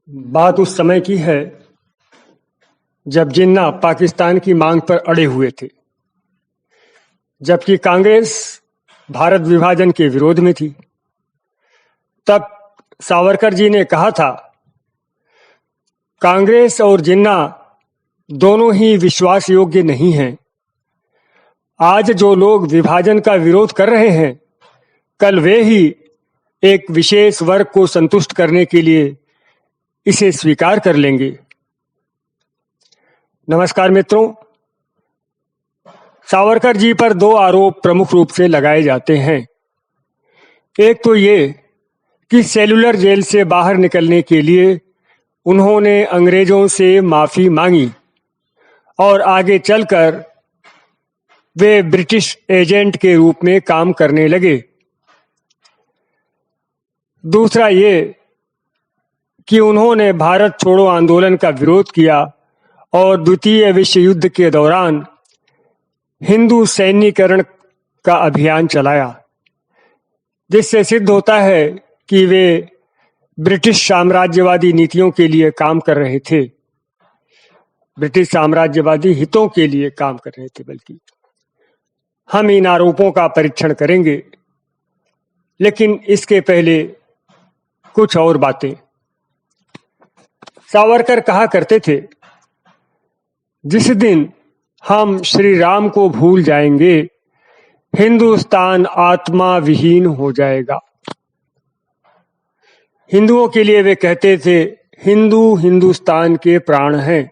बात उस समय की है जब जिन्ना पाकिस्तान की मांग पर अड़े हुए थे, जबकि कांग्रेस भारत विभाजन के विरोध में थी। तब सावरकर जी ने कहा था, कांग्रेस और जिन्ना दोनों ही विश्वास योग्य नहीं हैं। आज जो लोग विभाजन का विरोध कर रहे हैं, कल वे ही एक विशेष वर्ग को संतुष्ट करने के लिए इसे स्वीकार कर लेंगे। नमस्कार मित्रों, सावरकर जी पर दो आरोप प्रमुख रूप से लगाए जाते हैं। एक तो ये कि सेलुलर जेल से बाहर निकलने के लिए उन्होंने अंग्रेजों से माफी मांगी और आगे चलकर वे ब्रिटिश एजेंट के रूप में काम करने लगे। दूसरा ये कि उन्होंने भारत छोड़ो आंदोलन का विरोध किया और द्वितीय विश्व युद्ध के दौरान हिंदू सैन्यीकरण का अभियान चलाया, जिससे सिद्ध होता है कि वे ब्रिटिश साम्राज्यवादी नीतियों के लिए काम कर रहे थे, ब्रिटिश साम्राज्यवादी हितों के लिए काम कर रहे थे। बल्कि हम इन आरोपों का परीक्षण करेंगे, लेकिन इसके पहले कुछ और बातें। सावरकर कहा करते थे, जिस दिन हम श्री राम को भूल जाएंगे, हिंदुस्तान आत्मा विहीन हो जाएगा। हिंदुओं के लिए वे कहते थे, हिंदू हिंदुस्तान के प्राण हैं।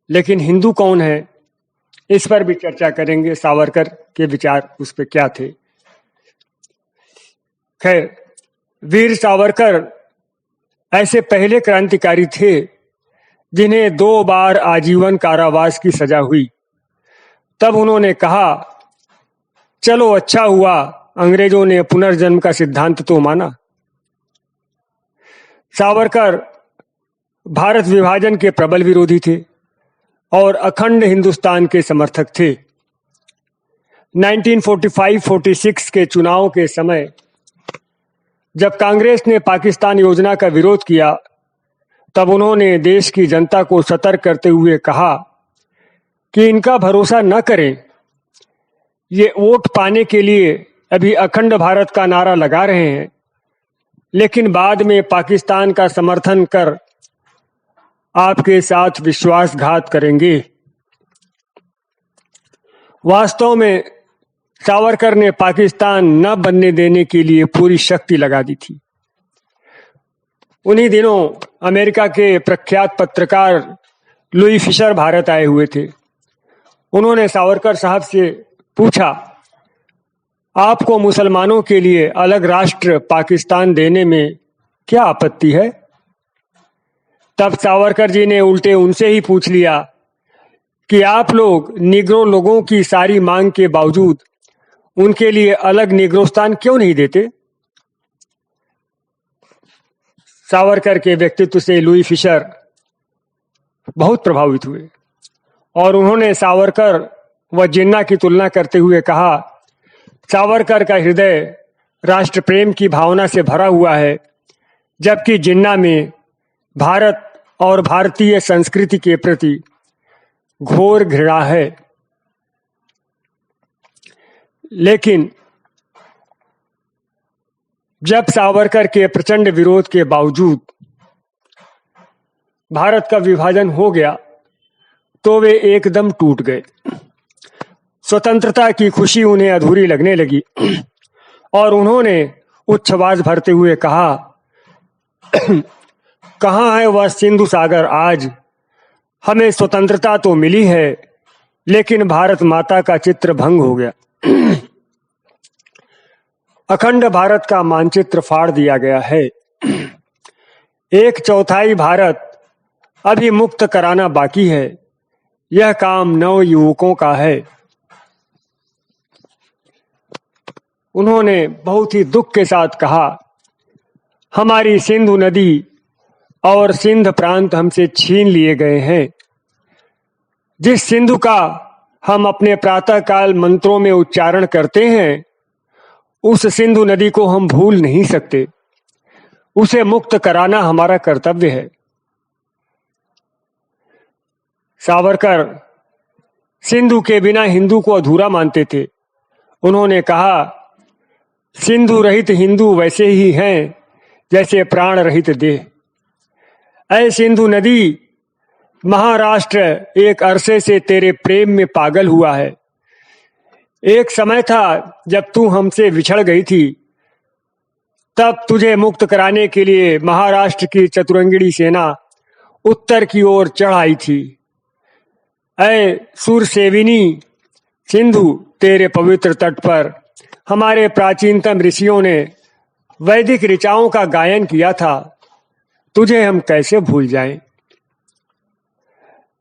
लेकिन हिंदू कौन है, इस पर भी चर्चा करेंगे। सावरकर के विचार उस पर क्या थे। खैर, वीर सावरकर ऐसे पहले क्रांतिकारी थे जिन्हें 2 बार आजीवन कारावास की सजा हुई। तब उन्होंने कहा, चलो अच्छा हुआ अंग्रेजों ने पुनर्जन्म का सिद्धांत तो माना। सावरकर भारत विभाजन के प्रबल विरोधी थे और अखंड हिंदुस्तान के समर्थक थे। 1945-46 के चुनाव के समय जब कांग्रेस ने पाकिस्तान योजना का विरोध किया, तब उन्होंने देश की जनता को सतर्क करते हुए कहा कि इनका भरोसा न करें। ये वोट पाने के लिए अभी अखंड भारत का नारा लगा रहे हैं, लेकिन बाद में पाकिस्तान का समर्थन कर आपके साथ विश्वासघात करेंगे। वास्तव में सावरकर ने पाकिस्तान न बनने देने के लिए पूरी शक्ति लगा दी थी। उन्हीं दिनों अमेरिका के प्रख्यात पत्रकार लुई फिशर भारत आए हुए थे। उन्होंने सावरकर साहब से पूछा, आपको मुसलमानों के लिए अलग राष्ट्र पाकिस्तान देने में क्या आपत्ति है? तब सावरकर जी ने उल्टे उनसे ही पूछ लिया कि आप लोग निग्रो लोगों की सारी मांग के बावजूद उनके लिए अलग निग्रोस्तान क्यों नहीं देते? सावरकर के व्यक्तित्व से लुई फिशर बहुत प्रभावित हुए और उन्होंने सावरकर व जिन्ना की तुलना करते हुए कहा, सावरकर का हृदय राष्ट्र प्रेम की भावना से भरा हुआ है, जबकि जिन्ना में भारत और भारतीय संस्कृति के प्रति घोर घृणा है। लेकिन जब सावरकर के प्रचंड विरोध के बावजूद भारत का विभाजन हो गया, तो वे एकदम टूट गए। स्वतंत्रता की खुशी उन्हें अधूरी लगने लगी और उन्होंने उच्छ्वास भरते हुए कहा, कहाँ है वह सिंधु सागर आज? हमें स्वतंत्रता तो मिली है, लेकिन भारत माता का चित्र भंग हो गया। अखंड भारत का मानचित्र फाड़ दिया गया है। 1/4 भारत अभी मुक्त कराना बाकी है। यह काम नव युवकों का है। उन्होंने बहुत ही दुख के साथ कहा, हमारी सिंधु नदी और सिंध प्रांत हमसे छीन लिए गए हैं। जिस सिंधु का हम अपने प्रातःकाल मंत्रों में उच्चारण करते हैं, उस सिंधु नदी को हम भूल नहीं सकते। उसे मुक्त कराना हमारा कर्तव्य है। सावरकर सिंधु के बिना हिंदू को अधूरा मानते थे। उन्होंने कहा, सिंधु रहित हिंदू वैसे ही हैं जैसे प्राण रहित देह। ऐ सिंधु नदी, महाराष्ट्र एक अरसे से तेरे प्रेम में पागल हुआ है। एक समय था जब तू हमसे बिछड़ गई थी, तब तुझे मुक्त कराने के लिए महाराष्ट्र की चतुरंगिणी सेना उत्तर की ओर चढ़ आई थी। ऐ सुरसेविनी सिंधु, तेरे पवित्र तट पर हमारे प्राचीनतम ऋषियों ने वैदिक ऋचाओं का गायन किया था, तुझे हम कैसे भूल जाएं।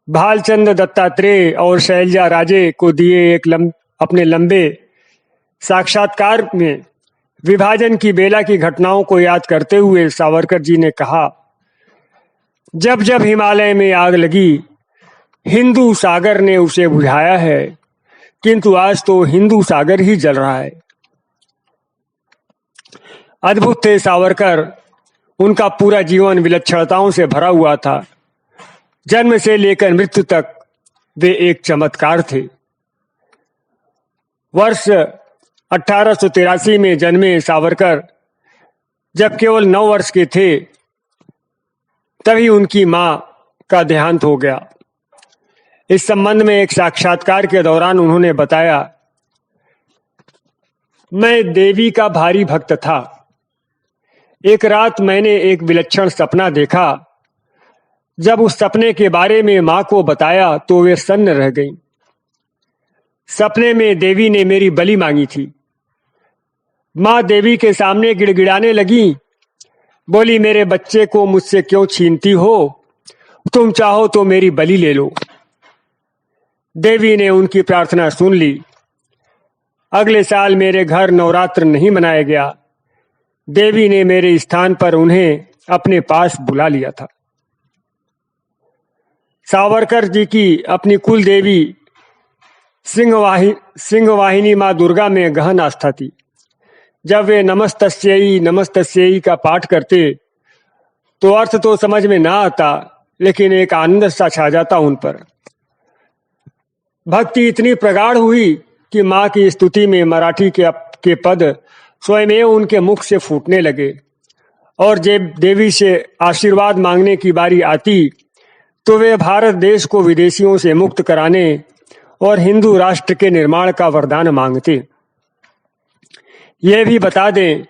भालचंद्र दत्तात्रेय और शैलजा राजे को दिए अपने लंबे साक्षात्कार में विभाजन की बेला की घटनाओं को याद करते हुए सावरकर जी ने कहा, जब जब हिमालय में आग लगी, हिंदू सागर ने उसे बुझाया है, किंतु आज तो हिंदू सागर ही जल रहा है। अद्भुत थे सावरकर। उनका पूरा जीवन विलक्षणताओं से भरा हुआ था। जन्म से लेकर मृत्यु तक वे एक चमत्कार थे। वर्ष 1883 में जन्मे सावरकर जब केवल 9 वर्ष के थे, तभी उनकी मां का देहांत हो गया। इस संबंध में एक साक्षात्कार के दौरान उन्होंने बताया, मैं देवी का भारी भक्त था। एक रात मैंने एक विलक्षण सपना देखा। जब उस सपने के बारे में मां को बताया तो वे सन्न रह गईं। सपने में देवी ने मेरी बलि मांगी थी। मां देवी के सामने गिड़गिड़ाने लगी, बोली, मेरे बच्चे को मुझसे क्यों छीनती हो? तुम चाहो तो मेरी बलि ले लो। देवी ने उनकी प्रार्थना सुन ली। अगले साल मेरे घर नवरात्र नहीं मनाया गया। देवी ने मेरे स्थान पर उन्हें अपने पास बुला लिया था। सावरकर जी की अपनी कुल देवी सिंहवाहिनी मां दुर्गा में गहन आस्था थी। जब वे नमस्तस्यै का पाठ करते तो अर्थ तो समझ में ना आता, लेकिन एक आनंद सा छा जाता उन पर। भक्ति इतनी प्रगाढ़ हुई कि मां की स्तुति में मराठी के पद स्वयं उनके मुख से फूटने लगे, और जब देवी से आशीर्वाद मांगने की बारी आती तो वे भारत देश को विदेशियों से मुक्त कराने और हिंदू राष्ट्र के निर्माण का वरदान मांगते। यह भी बता दें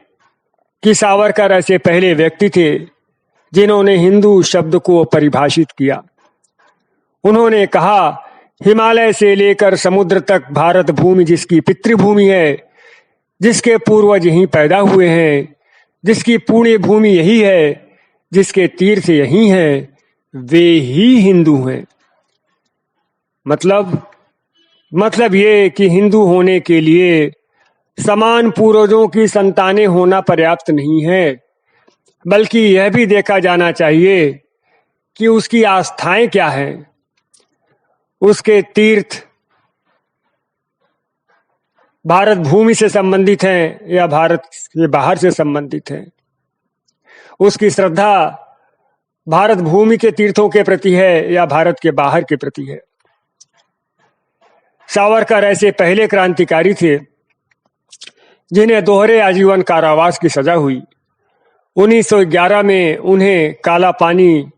कि सावरकर ऐसे पहले व्यक्ति थे जिन्होंने हिंदू शब्द को परिभाषित किया। उन्होंने कहा, हिमालय से लेकर समुद्र तक भारत भूमि जिसकी पितृभूमि है, जिसके पूर्वज यहीं पैदा हुए हैं, जिसकी पुण्य भूमि यही है, जिसके तीर्थ यही हैं, वे ही हिंदू हैं। मतलब ये कि हिंदू होने के लिए समान पूर्वजों की संतानें होना पर्याप्त नहीं है, बल्कि यह भी देखा जाना चाहिए कि उसकी आस्थाएं क्या हैं, उसके तीर्थ भारत भूमि से संबंधित हैं या भारत के बाहर से संबंधित हैं, उसकी श्रद्धा भारत भूमि के तीर्थों के प्रति है या भारत के बाहर के प्रति है। सावरकर ऐसे पहले क्रांतिकारी थे जिन्हें दोहरे आजीवन कारावास की सजा हुई। 1911 में उन्हें काला पानी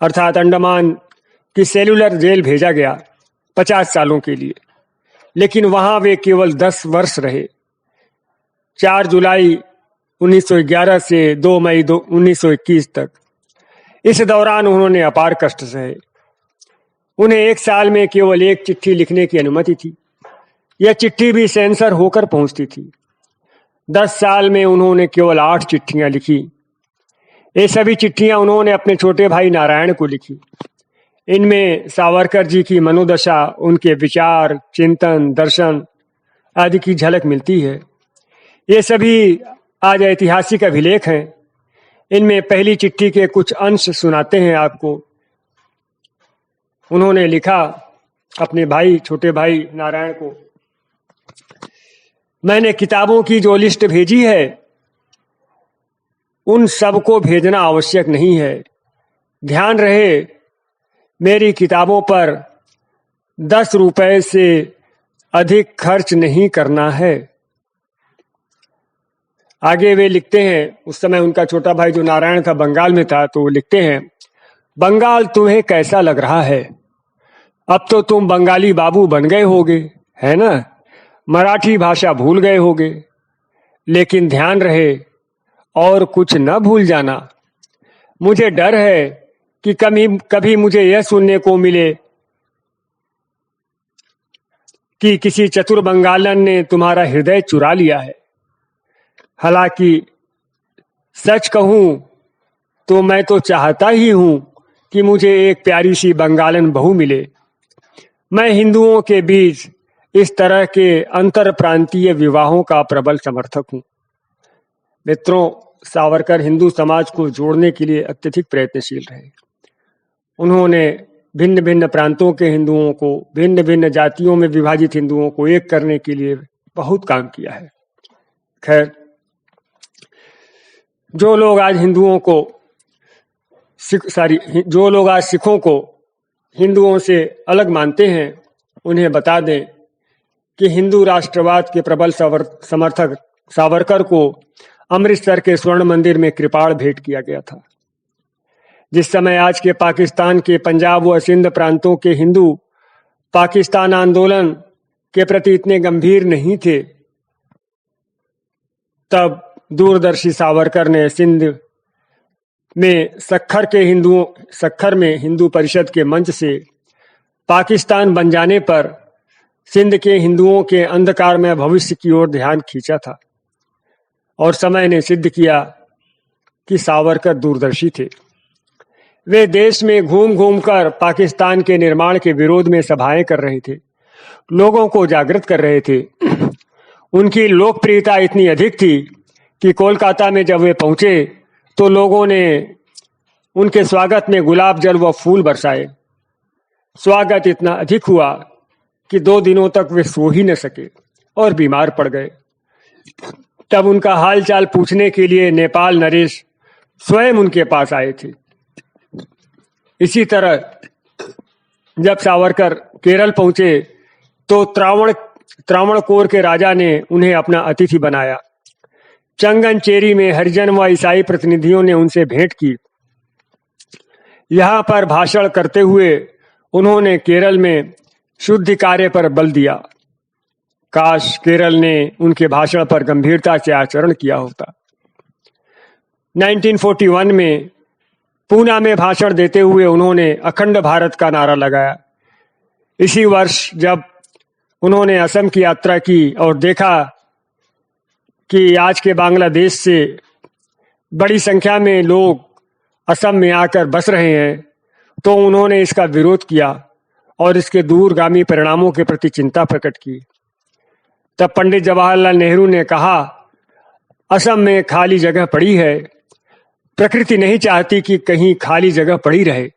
अर्थात अंडमान की सेलुलर जेल भेजा गया 50 सालों के लिए, लेकिन वहां वे केवल 10 वर्ष रहे। 4 जुलाई 1911 से 2 मई 1921 तक। इस दौरान उन्होंने अपार कष्ट सहे। उन्हें 1 साल में केवल 1 चिट्ठी लिखने की अनुमति थी। यह चिट्ठी भी सेंसर होकर पहुंचती थी। 10 साल में उन्होंने केवल 8 चिट्ठियां लिखी। ये सभी चिट्ठियां उन्होंने अपने छोटे भाई नारायण को लिखी। इनमें सावरकर जी की मनोदशा, उनके विचार, चिंतन, दर्शन आदि की झलक मिलती है। ये सभी आज ऐतिहासिक अभिलेख हैं। इनमें पहली चिट्ठी के कुछ अंश सुनाते हैं आपको। उन्होंने लिखा अपने भाई, छोटे भाई नारायण को, मैंने किताबों की जो लिस्ट भेजी है उन सबको भेजना आवश्यक नहीं है। ध्यान रहे, मेरी किताबों पर 10 रुपए से अधिक खर्च नहीं करना है। आगे वे लिखते हैं, उस समय उनका छोटा भाई जो नारायण था बंगाल में था, तो वो लिखते हैं, बंगाल तुम्हें कैसा लग रहा है? अब तो तुम बंगाली बाबू बन गए होगे, है ना? मराठी भाषा भूल गए होगे, लेकिन ध्यान रहे और कुछ न भूल जाना। मुझे डर है कि कभी मुझे यह सुनने को मिले कि किसी चतुर बंगालन ने तुम्हारा हृदय चुरा लिया है। हालांकि सच कहूं तो मैं तो चाहता ही हूं कि मुझे एक प्यारी सी बंगालन बहू मिले। मैं हिंदुओं के बीच इस तरह के अंतर प्रांतीय विवाहों का प्रबल समर्थक हूं। मित्रों, सावरकर हिंदू समाज को जोड़ने के लिए अत्यधिक प्रयत्नशील रहे। उन्होंने भिन्न भिन्न प्रांतों के हिंदुओं को, भिन्न भिन्न जातियों में विभाजित हिंदुओं को एक करने के लिए बहुत काम किया है। खैर, जो लोग आज सिखों को हिंदुओं से अलग मानते हैं, उन्हें बता दें कि हिंदू राष्ट्रवाद के प्रबल समर्थक सावरकर को अमृतसर के स्वर्ण मंदिर में कृपाण भेंट किया गया था। जिस समय आज के पाकिस्तान के पंजाब व सिंध प्रांतों के हिंदू पाकिस्तान आंदोलन के प्रति इतने गंभीर नहीं थे, तब दूरदर्शी सावरकर ने सिंध में सक्खर में हिंदू परिषद के मंच से पाकिस्तान बन जाने पर सिंध के हिंदुओं के अंधकारमय भविष्य की ओर ध्यान खींचा था। और समय ने सिद्ध किया कि सावरकर दूरदर्शी थे। वे देश में घूम घूम कर पाकिस्तान के निर्माण के विरोध में सभाएं कर रहे थे, लोगों को जागृत कर रहे थे। उनकी लोकप्रियता इतनी अधिक थी कि कोलकाता में जब वे पहुंचे तो लोगों ने उनके स्वागत में गुलाब जल व फूल बरसाए। स्वागत इतना अधिक हुआ कि 2 दिनों तक वे सो ही न सके और बीमार पड़ गए। तब उनका हालचाल पूछने के लिए नेपाल नरेश स्वयं उनके पास आए थे। इसी तरह जब सावरकर केरल पहुंचे तो त्रावणकोर के राजा ने उन्हें अपना अतिथि बनाया। चंगनचेरी में हरिजन व ईसाई प्रतिनिधियों ने उनसे भेंट की। यहाँ पर भाषण करते हुए उन्होंने केरल में शुद्धि कार्य पर बल दिया। काश केरल ने उनके भाषण पर गंभीरता से आचरण किया होता। 1941 में पूना में भाषण देते हुए उन्होंने अखंड भारत का नारा लगाया। इसी वर्ष जब उन्होंने असम की यात्रा की और देखा कि आज के बांग्लादेश से बड़ी संख्या में लोग असम में आकर बस रहे हैं, तो उन्होंने इसका विरोध किया और इसके दूरगामी परिणामों के प्रति चिंता प्रकट की। तब पंडित जवाहरलाल नेहरू ने कहा, असम में खाली जगह पड़ी है, प्रकृति नहीं चाहती कि कहीं खाली जगह पड़ी रहे।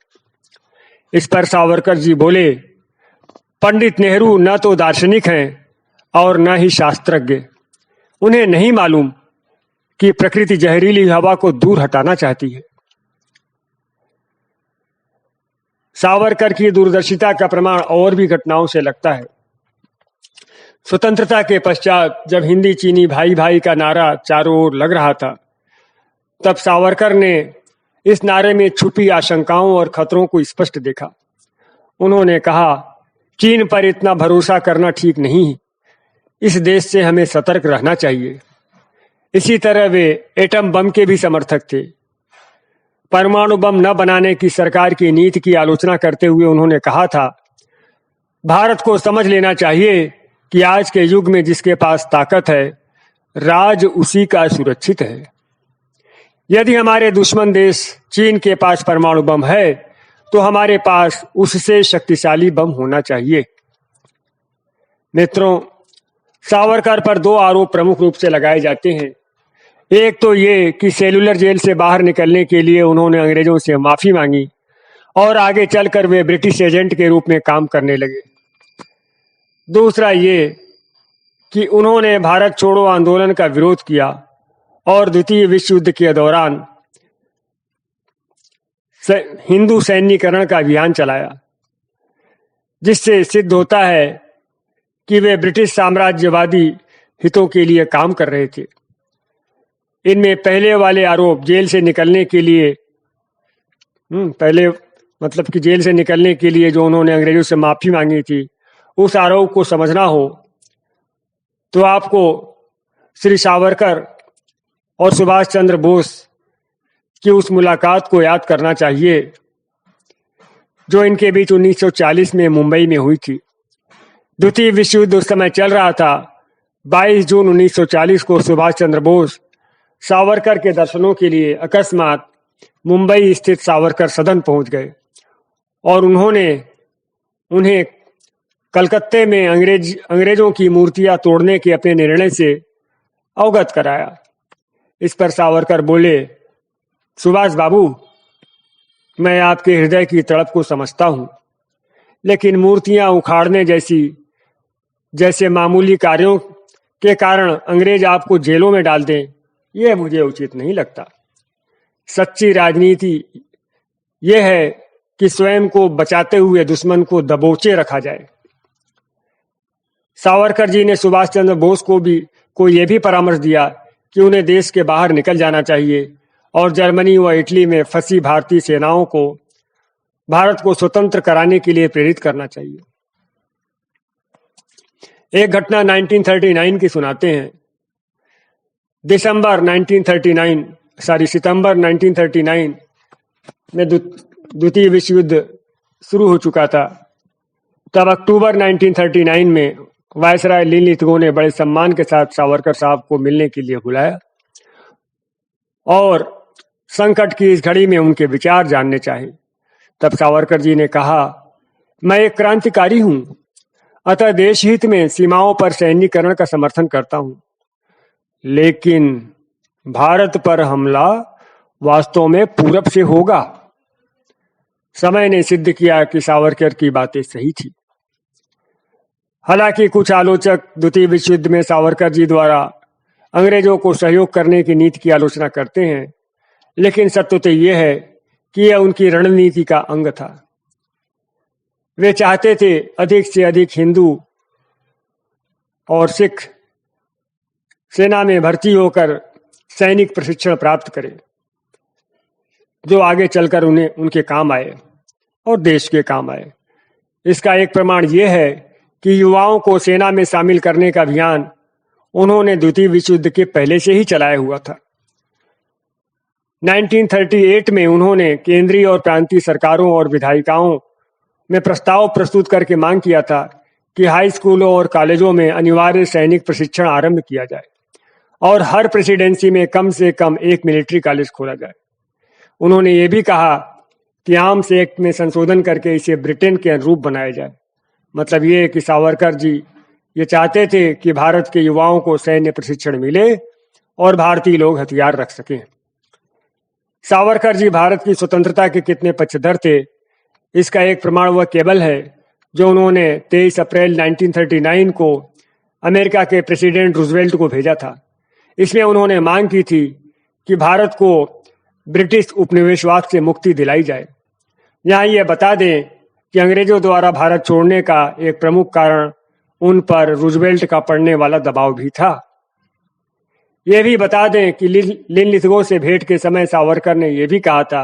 इस पर सावरकर जी बोले, पंडित नेहरू न तो दार्शनिक हैं और न ही शास्त्रज्ञ। उन्हें नहीं मालूम कि प्रकृति जहरीली हवा को दूर हटाना चाहती है। सावरकर की दूरदर्शिता का प्रमाण और भी घटनाओं से लगता है। स्वतंत्रता के पश्चात जब हिंदी चीनी भाई भाई का नारा चारों ओर लग रहा था, तब सावरकर ने इस नारे में छुपी आशंकाओं और खतरों को स्पष्ट देखा। उन्होंने कहा, चीन पर इतना भरोसा करना ठीक नहीं, इस देश से हमें सतर्क रहना चाहिए। इसी तरह वे एटम बम के भी समर्थक थे। परमाणु बम न बनाने की सरकार की नीति की आलोचना करते हुए उन्होंने कहा था, भारत को समझ लेना चाहिए कि आज के युग में जिसके पास ताकत है, राज उसी का सुरक्षित है। यदि हमारे दुश्मन देश चीन के पास परमाणु बम है, तो हमारे पास उससे शक्तिशाली बम होना चाहिए। मित्रों, सावरकर पर 2 आरोप प्रमुख रूप से लगाए जाते हैं। एक तो ये कि सेलुलर जेल से बाहर निकलने के लिए उन्होंने अंग्रेजों से माफी मांगी और आगे चलकर वे ब्रिटिश एजेंट के रूप में काम करने लगे। दूसरा ये कि उन्होंने भारत छोड़ो आंदोलन का विरोध किया और द्वितीय विश्व युद्ध के दौरान हिंदू सैन्यीकरण का अभियान चलाया, जिससे सिद्ध होता है कि वे ब्रिटिश साम्राज्यवादी हितों के लिए काम कर रहे थे। इनमें पहले वाले आरोप जेल से निकलने के लिए जेल से निकलने के लिए जो उन्होंने अंग्रेजों से माफी मांगी थी, उस आरोप को समझना हो तो आपको श्री सावरकर और सुभाष चंद्र बोस की उस मुलाकात को याद करना चाहिए जो इनके बीच 1940 में मुंबई में हुई थी। द्वितीय विश्व युद्ध उस समय चल रहा था। 22 जून 1940 को सुभाष चंद्र बोस सावरकर के दर्शनों के लिए अकस्मात मुंबई स्थित सावरकर सदन पहुंच गए और उन्हें कलकत्ते में अंग्रेजों की मूर्तियां तोड़ने के अपने निर्णय से अवगत कराया। इस पर सावरकर बोले, सुभाष बाबू, मैं आपके हृदय की तड़प को समझता हूं, लेकिन मूर्तियां उखाड़ने जैसे मामूली कार्यों के कारण अंग्रेज आपको जेलों में डाल दें, यह मुझे उचित नहीं लगता। सच्ची राजनीति यह है कि स्वयं को बचाते हुए दुश्मन को दबोचे रखा जाए। सावरकर जी ने सुभाष चंद्र बोस को यह भी परामर्श दिया कि उन्हें देश के बाहर निकल जाना चाहिए और जर्मनी व इटली में फंसी भारतीय सेनाओं को भारत को स्वतंत्र कराने के लिए प्रेरित करना चाहिए। एक घटना 1939 की सुनाते हैं। सितंबर 1939 में द्वितीय विश्व युद्ध शुरू हो चुका था। तब अक्टूबर 1939 में वायसराय लिनलिथगो ने बड़े सम्मान के साथ सावरकर साहब को मिलने के लिए बुलाया और संकट की इस घड़ी में उनके विचार जानने चाहे। तब सावरकर जी ने कहा, मैं एक क्रांतिकारी हूं, अतः देश हित में सीमाओं पर सैन्यीकरण का समर्थन करता हूं, लेकिन भारत पर हमला वास्तव में पूरब से होगा। समय ने सिद्ध किया कि सावरकर की बातें सही थी। हालांकि कुछ आलोचक द्वितीय विश्व युद्ध में सावरकर जी द्वारा अंग्रेजों को सहयोग करने की नीति की आलोचना करते हैं, लेकिन सत्य तो यह है कि यह उनकी रणनीति का अंग था। वे चाहते थे अधिक से अधिक हिंदू और सिख सेना में भर्ती होकर सैनिक प्रशिक्षण प्राप्त करें, जो आगे चलकर उनके काम आए और देश के काम आए। इसका एक प्रमाण यह है कि युवाओं को सेना में शामिल करने का अभियान उन्होंने द्वितीय विश्व युद्ध के पहले से ही चलाया हुआ था। 1938 में उन्होंने केंद्रीय और प्रांतीय सरकारों और विधायिकाओं में प्रस्ताव प्रस्तुत करके मांग किया था कि हाई स्कूलों और कॉलेजों में अनिवार्य सैनिक प्रशिक्षण आरंभ किया जाए और हर प्रेसिडेंसी में कम से कम एक मिलिट्री कॉलेज खोला जाए। उन्होंने ये भी कहा कि आर्म्स एक्ट में संशोधन करके इसे ब्रिटेन के अनुरूप बनाया जाए। मतलब ये कि सावरकर जी ये चाहते थे कि भारत के युवाओं को सैन्य प्रशिक्षण मिले और भारतीय लोग हथियार रख सकें। सावरकर जी भारत की स्वतंत्रता के कितने पक्षधर थे, इसका एक प्रमाण वह केबल है जो उन्होंने 23 अप्रैल 1939 को अमेरिका के प्रेसिडेंट रूजवेल्ट को भेजा था। इसमें उन्होंने मांग की थी कि भारत को ब्रिटिश उपनिवेशवाद से मुक्ति दिलाई जाए। यहाँ यह बता दें कि अंग्रेजों द्वारा भारत छोड़ने का एक प्रमुख कारण उन पर रूजवेल्ट का पड़ने वाला दबाव भी था। यह भी बता दें कि लिनलिथगो से भेंट के समय सावरकर ने यह भी कहा था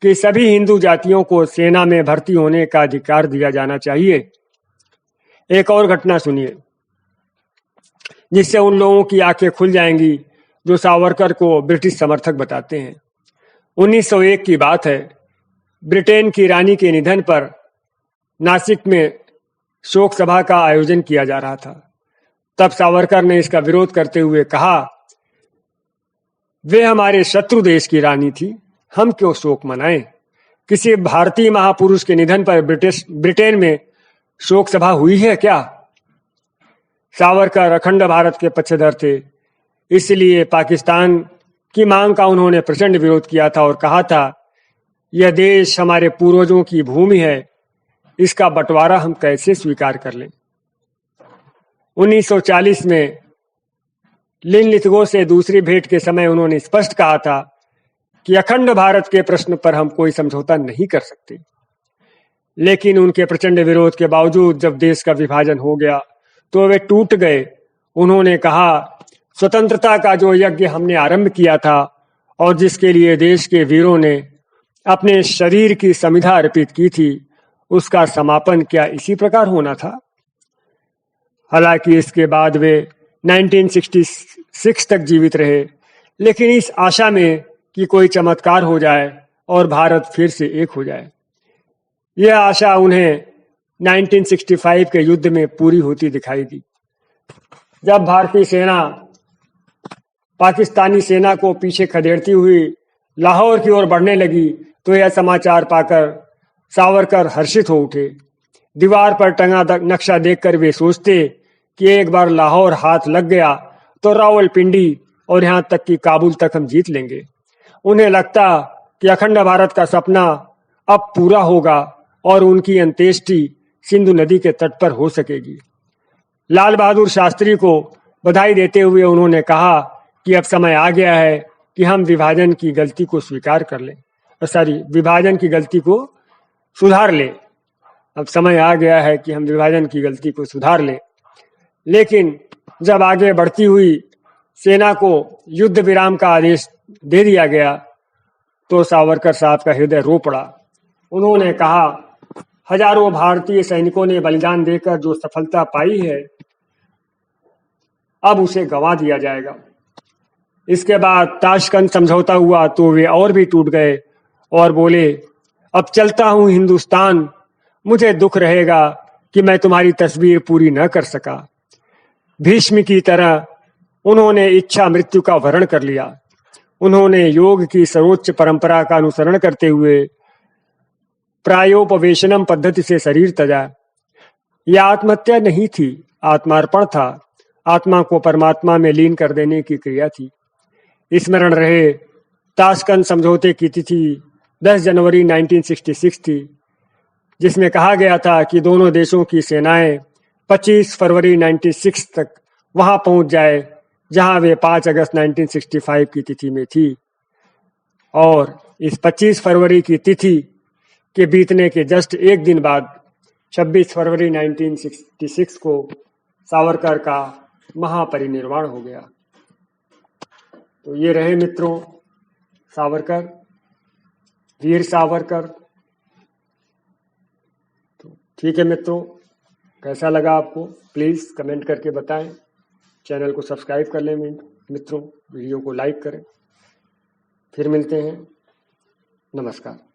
कि सभी हिंदू जातियों को सेना में भर्ती होने का अधिकार दिया जाना चाहिए। एक और घटना सुनिए जिससे उन लोगों की आंखें खुल जाएंगी जो सावरकर को ब्रिटिश समर्थक बताते हैं। 1901 की बात है। ब्रिटेन की रानी के निधन पर नासिक में शोक सभा का आयोजन किया जा रहा था। तब सावरकर ने इसका विरोध करते हुए कहा, वे हमारे शत्रु देश की रानी थी, हम क्यों शोक मनाएं? किसी भारतीय महापुरुष के निधन पर ब्रिटेन में शोक सभा हुई है क्या? सावरकर अखंड भारत के पक्षधर थे, इसलिए पाकिस्तान की मांग का उन्होंने प्रचंड विरोध किया था और कहा था, यह देश हमारे पूर्वजों की भूमि है, इसका बंटवारा हम कैसे स्वीकार कर लें। 1940 में लिन लिथगो से दूसरी भेंट के समय उन्होंने स्पष्ट कहा था कि अखंड भारत के प्रश्न पर हम कोई समझौता नहीं कर सकते। लेकिन उनके प्रचंड विरोध के बावजूद जब देश का विभाजन हो गया तो वे टूट गए। उन्होंने कहा, स्वतंत्रता का जो यज्ञ हमने आरंभ किया था और जिसके लिए देश के वीरों ने अपने शरीर की समिधा अर्पित की थी, उसका समापन क्या इसी प्रकार होना था? हालांकि इसके बाद वे 1966 तक जीवित रहे, लेकिन इस आशा में कि कोई चमत्कार हो जाए और भारत फिर से एक हो जाए। यह आशा उन्हें 1965 के युद्ध में पूरी होती दिखाई दी। जब भारतीय सेना पाकिस्तानी सेना को पीछे खदेड़ती हुई लाहौर की ओर बढ़ने लगी तो यह समाचार पाकर सावरकर हर्षित हो उठे। दीवार पर टंगा नक्शा देखकर वे सोचते कि एक बार लाहौर हाथ लग गया तो रावलपिंडी और यहाँ तक कि काबुल तक हम जीत लेंगे। उन्हें लगता कि अखंड भारत का सपना अब पूरा होगा और उनकी अंत्येष्टि सिंधु नदी के तट पर हो सकेगी। लाल बहादुर शास्त्री को बधाई देते हुए उन्होंने कहा कि अब समय आ गया है कि हम विभाजन की गलती को स्वीकार कर लें, विभाजन की गलती को सुधार लें। अब समय आ गया है कि हम विभाजन की गलती को सुधार लें। लेकिन जब आगे बढ़ती हुई सेना को युद्ध विराम का आदेश दे दिया गया तो सावरकर साहब का हृदय रो पड़ा। उन्होंने कहा, हजारों भारतीय सैनिकों ने बलिदान देकर जो सफलता पाई है, अब उसे गंवा दिया जाएगा। इसके बाद ताशकंद समझौता हुआ तो वे और भी टूट गए और बोले, अब चलता हूं हिंदुस्तान, मुझे दुख रहेगा कि मैं तुम्हारी तस्वीर पूरी न कर सका। भीष्म की तरह उन्होंने इच्छा मृत्यु का वरण कर लिया। उन्होंने योग की सर्वोच्च परंपरा का अनुसरण करते हुए प्रायोपवेशनम पद्धति से शरीर त्यागा। यह आत्महत्या नहीं थी, आत्मार्पण था। आत्मा को परमात्मा में लीन कर देने की क्रिया थी। स्मरण रहे, ताशकंद समझौते की तिथि 10 जनवरी 1966 थी, जिसमें कहा गया था कि दोनों देशों की सेनाएं 25 फरवरी 1966 तक वहां पहुंच जाए जहां वे 5 अगस्त 1965 की तिथि में थी। और इस 25 फरवरी की तिथि के बीतने के जस्ट एक दिन बाद 26 फरवरी 1966 को सावरकर का महापरिनिर्वाण हो गया। तो ये रहे मित्रों सावरकर, वीर सावरकर। तो ठीक है मित्रों, कैसा लगा आपको प्लीज़ कमेंट करके बताएं। चैनल को सब्सक्राइब कर लें मित्रों, वीडियो को लाइक करें। फिर मिलते हैं, नमस्कार।